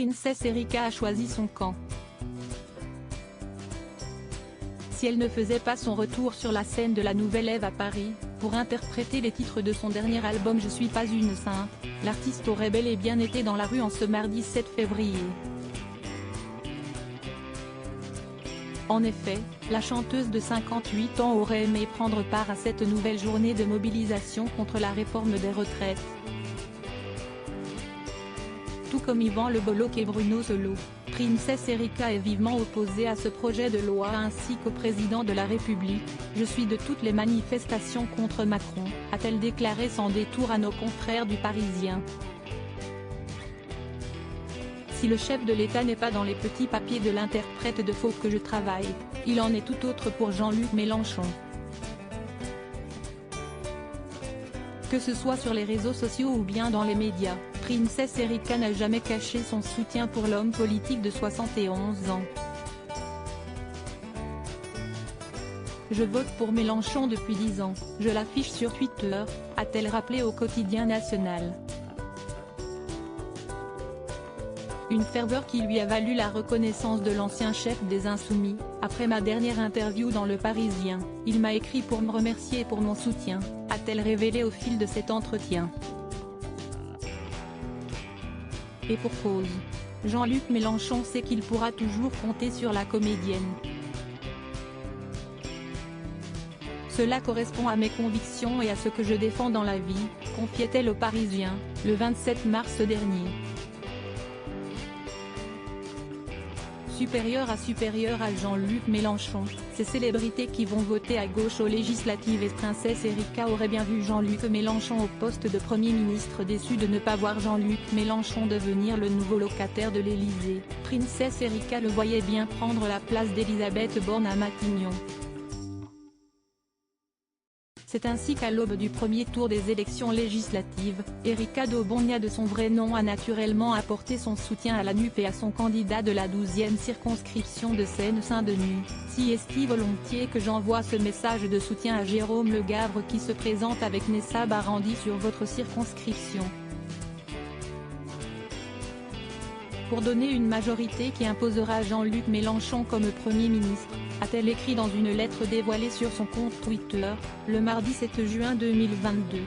Princesse Erika a choisi son camp. Si elle ne faisait pas son retour sur la scène de la Nouvelle Ève à Paris, pour interpréter les titres de son dernier album Je suis pas une sainte, l'artiste aurait bel et bien été dans la rue en ce mardi 7 février. En effet, la chanteuse de 58 ans aurait aimé prendre part à cette nouvelle journée de mobilisation contre la réforme des retraites. Tout comme Yvan Le Bolloc et Bruno Solo, Princesse Erika est vivement opposée à ce projet de loi ainsi qu'au président de la République. « Je suis de toutes les manifestations contre Macron », a-t-elle déclaré sans détour à nos confrères du Parisien. Si le chef de l'État n'est pas dans les petits papiers de l'interprète de Faut que je travaille, il en est tout autre pour Jean-Luc Mélenchon. Que ce soit sur les réseaux sociaux ou bien dans les médias, Princesse Erika n'a jamais caché son soutien pour l'homme politique de 71 ans. Je vote pour Mélenchon depuis 10 ans, je l'affiche sur Twitter, a-t-elle rappelé au quotidien national. Une ferveur qui lui a valu la reconnaissance de l'ancien chef des Insoumis. Après ma dernière interview dans Le Parisien, il m'a écrit pour me remercier pour mon soutien, a-t-elle révélé au fil de cet entretien. Et pour cause. Jean-Luc Mélenchon sait qu'il pourra toujours compter sur la comédienne. Cela correspond à mes convictions et à ce que je défends dans la vie, confiait-elle au Parisien, le 27 mars dernier. Supérieur à Jean-Luc Mélenchon, ces célébrités qui vont voter à gauche aux législatives et Princesse Erika aurait bien vu Jean-Luc Mélenchon au poste de Premier ministre, déçu de ne pas voir Jean-Luc Mélenchon devenir le nouveau locataire de l'Élysée. Princesse Erika le voyait bien prendre la place d'Elisabeth Borne à Matignon. C'est ainsi qu'à l'aube du premier tour des élections législatives, Erika Daubogna de son vrai nom a naturellement apporté son soutien à la NUP et à son candidat de la 12e circonscription de Seine-Saint-Denis. Si est-il volontiers que j'envoie ce message de soutien à Jérôme Le Gavre qui se présente avec Nessa Barandi sur votre circonscription. Pour donner une majorité qui imposera Jean-Luc Mélenchon comme Premier ministre, a-t-elle écrit dans une lettre dévoilée sur son compte Twitter, le mardi 7 juin 2022.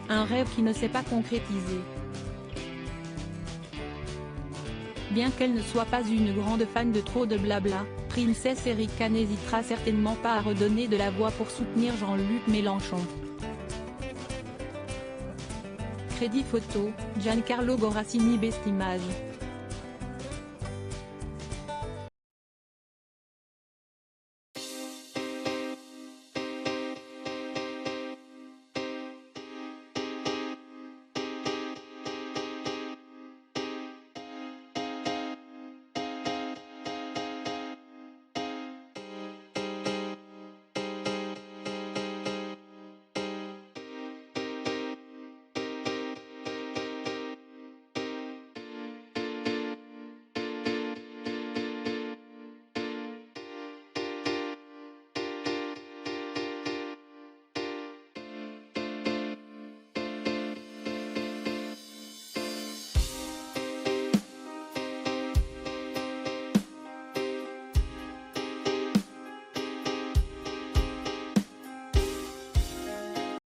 Un rêve qui ne s'est pas concrétisé. Bien qu'elle ne soit pas une grande fan de trop de blabla, Princesse Erika n'hésitera certainement pas à redonner de la voix pour soutenir Jean-Luc Mélenchon. Crédit photo, Giancarlo Gorassini Bestimage.